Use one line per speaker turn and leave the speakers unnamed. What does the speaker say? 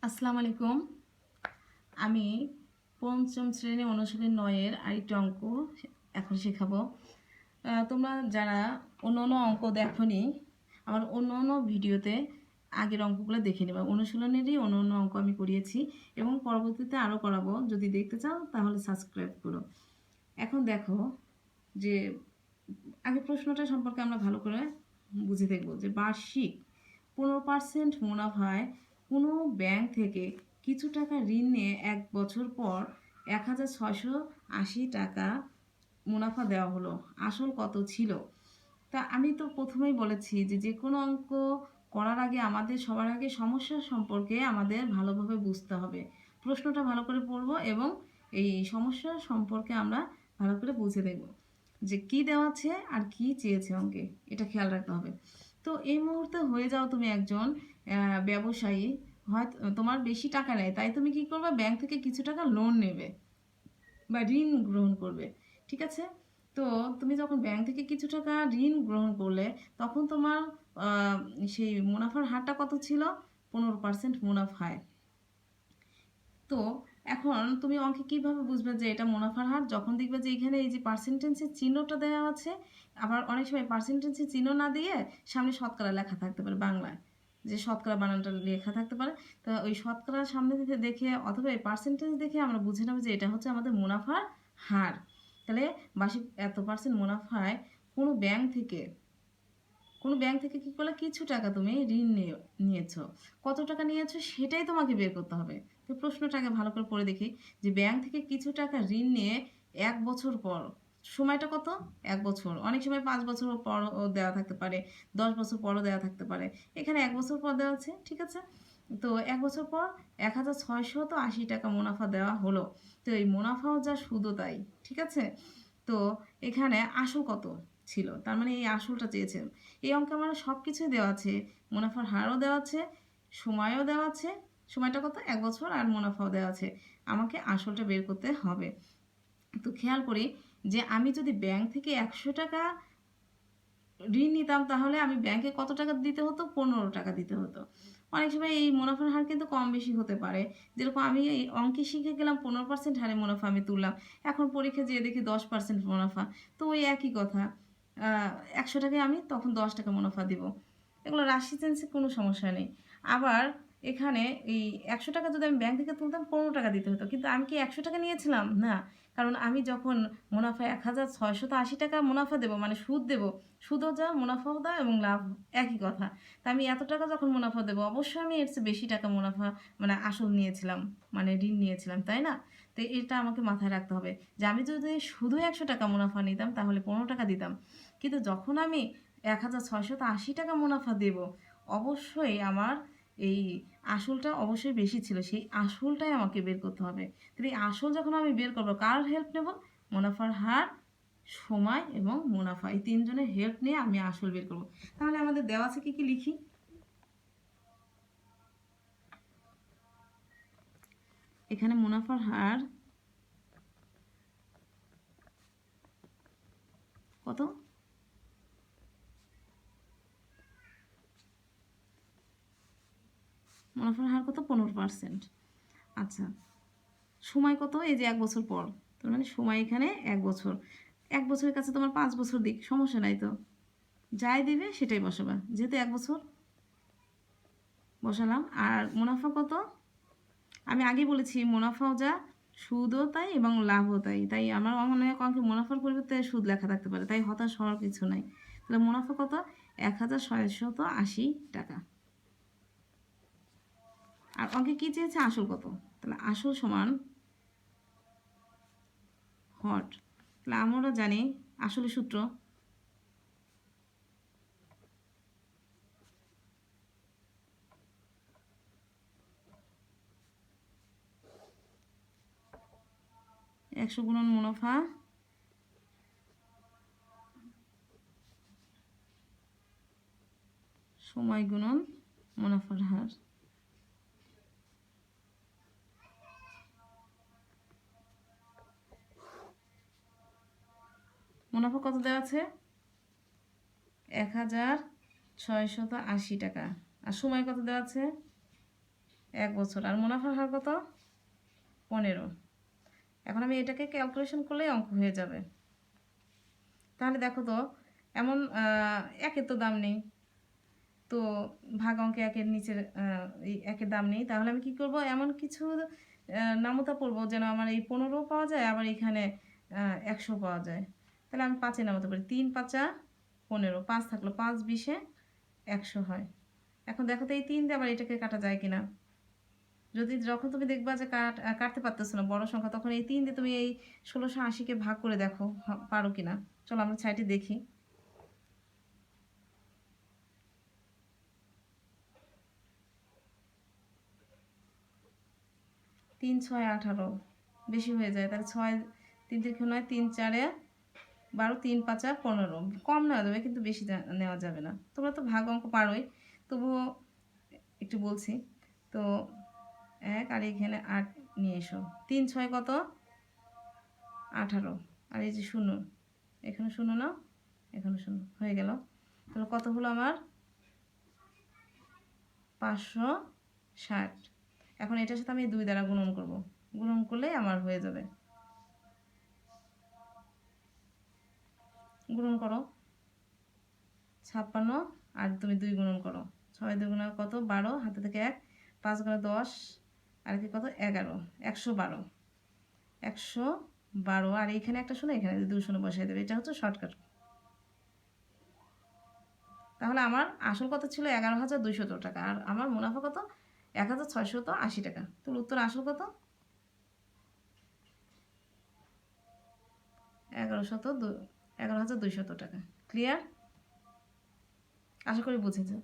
আসসালামু আলাইকুম। আমি পঞ্চম শ্রেণী অনুশীলনী 9-এর আরেকটি অঙ্ক এখন শেখাবো। তোমরা যারা অন্য অঙ্ক দেখোনি, আমার অন্য ভিডিওতে আগের অঙ্কগুলো দেখে নেবে। অনুশীলনেরই অন্য অঙ্ক আমি করিয়েছি এবং পরবর্তীতে আরও করাবো। যদি দেখতে চাও তাহলে সাবস্ক্রাইব করো। এখন দেখো যে আগে প্রশ্নটা সম্পর্কে আমরা ভালো করে বুঝে দেখব যে বার্ষিক 15% মুনাফায় কোনো ব্যাংক থেকে কিছু টাকা ঋণ নিয়ে 1 বছর পর 1680 টাকা মুনাফা দেওয়া হলো। আসল কত ছিল? তা আমি তো প্রথমেই বলেছি যে কোনো অঙ্ক করার আগে আমাদের সবার আগে সমস্যা সম্পর্কে আমাদের ভালোভাবে বুঝতে হবে। প্রশ্নটা ভালো করে পড়ব এবং এই সমস্যা সম্পর্কে আমরা ভালো করে বুঝে দেখব যে কি দেওয়া আছে আর কি চেয়েছে অঙ্কে, এটা খেয়াল রাখতে হবে। তো এই মুহূর্তে হয়ে যাও তুমি একজন ব্যবসায়ী, হয়তো তোমার বেশি টাকা নেই, তাই তুমি কি করবে, ব্যাংক থেকে কিছু টাকা লোন নেবে বা ঋণ গ্রহণ করবে। ঠিক আছে? তো তুমি যখন ব্যাংক থেকে কিছু টাকা ঋণ গ্রহণ করলে তখন তোমার আহ, সেই মুনাফার হারটা কত ছিল? 15% মুনাফায়। তো এখন তুমি অঙ্কে কিভাবে বুঝবে যে এটা মুনাফার হার? যখন দেখবে যে এখানে এই যে পার্সেন্টেজের চিহ্নটা দেওয়া আছে, আবার অনেক সময় পার্সেন্টেজের চিহ্ন না দিয়ে সামনে শতকরা লেখা থাকতে পারে বাংলায়, যে শতকরা বানানটা লেখা থাকতে পারে। তো ওই শতকরা সামনে থেকে দেখে অথবা এই পার্সেন্টেজ দেখে আমরা বুঝে নেব যে এটা হচ্ছে আমাদের মুনাফার হার। তাহলে বার্ষিক এত পার্সেন্ট মুনাফায় কোনো ব্যাংক থেকে কি করলে কিছু টাকা তুমি ঋণ নিয়েছো, কত টাকা নিয়েছো সেটাই তোমাকে বের করতে হবে। তো প্রশ্নটাকে ভালো করে পড়ে দেখি যে ব্যাংক থেকে কিছু টাকা ঋণ নিয়ে 1 বছর পর, সময়টা কত? 1 বছর। অনেক সময় 5 বছর পর দেওয়া থাকতে পারে, 10 বছর পরও দেওয়া থাকতে পারে। এখানে 1 বছর পর দেওয়া আছে, ঠিক আছে। তো 1 বছর পর 1680 টাকা মুনাফা দেওয়া হলো। তো এই মুনাফাও যা সুদও তাই, ঠিক আছে। তো এখানে আসল কত ছিল, তার মানে এই আসলটা চেয়েছেন। এই অঙ্কে আমার সব কিছুই দেওয়া আছে, মুনাফার হারও দেওয়া আছে, সময়ও দেওয়া আছে। সময়টা কত? 1 বছর। আর মুনাফাও দেওয়া আছে। আমাকে আসলটা বের করতে হবে। তো খেয়াল করি যে আমি যদি ব্যাংক থেকে 100 টাকা ঋণ নিতাম তাহলে আমি ব্যাংকে কত টাকা দিতে হতো? 15 টাকা দিতে হতো। অনেক সময় এই মুনাফার হার কিন্তু কম বেশি হতে পারে। যেরকম আমি এই অঙ্কে শিখে গেলাম 15% হারে মুনাফা আমি তুললাম, এখন পরীক্ষা যেয়ে দেখি 10% মুনাফা। তো ওই একই কথা, 100 টাকায় আমি তখন 10 টাকা মুনাফা দিব। এগুলো রাশি চেঞ্জে কোনো সমস্যা নেই। আবার এখানে এই 100 টাকা যদি আমি ব্যাংক থেকে তুলতাম 15 টাকা দিতে হতো, কিন্তু আমি কি 100 টাকা নিয়েছিলাম? না। কারণ আমি যখন মুনাফা 1680 টাকা মুনাফা দেবো, মানে সুদ দেবো, সুদও যা মুনাফাও দাও এবং লাভ একই কথা। তা আমি এত টাকা যখন মুনাফা দেবো অবশ্যই আমি এর চেয়ে বেশি টাকা মুনাফা, মানে আসল নিয়েছিলাম, মানে ঋণ নিয়েছিলাম, তাই না? তো এটা আমাকে মাথায় রাখতে হবে যে আমি যদি শুধু 100 টাকা মুনাফা নিতাম তাহলে 15 টাকা দিতাম, কিন্তু যখন আমি 1680 টাকা মুনাফা দেব অবশ্যই আমার এই আসলটা অবশ্যই বেশি ছিল, সেই আসলটাই আমাকে বের করতে হবে। তাহলে এই আসল যখন আমি বের করবো কার হেল্প নেব? মুনাফার হার, সময় এবং মুনাফা, এই তিনজনের হেল্প নিয়ে আমি আসল বের করব। তাহলে আমাদের দেওয়া আছে কি কি লিখি। এখানে মুনাফার হার কত? মুনাফার হার কত? 15%। আচ্ছা, সময় কত? এই যে 1 বছর পর, তার মানে সময় এখানে 1 বছর। 1 বছরের কাছে তোমার 5 বছর দিক, সমস্যা নাই তো, যাই দিবে সেটাই বসাবা, যেহেতু 1 বছর বসালাম। আর মুনাফা কত? আমি আগে বলেছি মুনাফাও যা সুদও তাই এবং লাভও তাই। তাই আমার মনে হয় অঙ্কে মুনাফার পরিবর্তে সুদ লেখা থাকতে পারে, তাই হতাশ হওয়ার কিছু নাই। তাহলে মুনাফা কত? 1680 টাকা। আর অঙ্কে কী চেয়েছে? আসল কত। তাহলে আসল সমান হট। তাহলে আমরা জানি আসলে সূত্র একশো গুণন মুনাফা সময় গুণন মুনাফার হার। মুনাফা কত দেওয়া আছে? 1680 টাকা। আর সময় কত দেওয়া আছে? 1 বছর। আর মুনাফার হার কত? 15। এখন আমি এটাকে ক্যালকুলেশন করলেই অঙ্ক হয়ে যাবে। তাহলে দেখো তো, এমন একের তো দাম নেই, তো ভাগ অঙ্কে একের নিচের এই একের দাম নেই, তাহলে আমি কি করব, এমন কিছু নামতা পড়বো যেন আমার এই 15 পাওয়া যায়, আবার এখানে 100 পাওয়া যায়। তাহলে আমি 5-এ নামতে পারি, 3 5 15, 5 থাকলো, 5 20-এ 100 হয়। এখন দেখো তো এই 3 দিয়ে আবার এটাকে কাটা যায় কিনা। যখন তুমি দেখবা যে কাটতে পারতেছো না বড় সংখ্যা, তখন এই 3 দিয়ে তুমি এই 1680-কে ভাগ করে দেখো পারো কিনা। চলো আমরা সাইডে দেখি। 3 6 18, বেশি হয়ে যায়। তাহলে 6 3 3 9, 3 4 12, 3 5 15, কম নেওয়া যাবে কিন্তু বেশি নেওয়া যাবে না। তোমরা তো ভাগ অঙ্ক পারোই, তবুও একটু বলছি। তো 1 আর এখানে 8 নিয়ে এসো। 3 6 কত? 18। আর এই যে 0, এখানে 0 নাও, এখানে 0, হয়ে গেল। তাহলে কত হলো আমার? 560। এখন এটার সাথে আমি 2 দ্বারা গুণন করব, গুণন করলেই আমার হয়ে যাবে। গুণন করো, 56, আর তুমি 2 গুণন করো, 6 2 গুণা কত? 12, হাতে থেকে 1, 5 গুণা 10, আর কি কত? 11, 112, 112। আর এখানে একটা শূন্য, এখানে 2 শূন্য বসাই দেবে, এটা হচ্ছে শর্টকাট। তাহলে আমার আসল কত ছিল? 11,200 টাকা, আর আমার মুনাফা কত? 1,680 টাকা। তো উত্তর আসল কত? 11,200 টাকা। ক্লিয়ার? আশা করি বুঝেছো।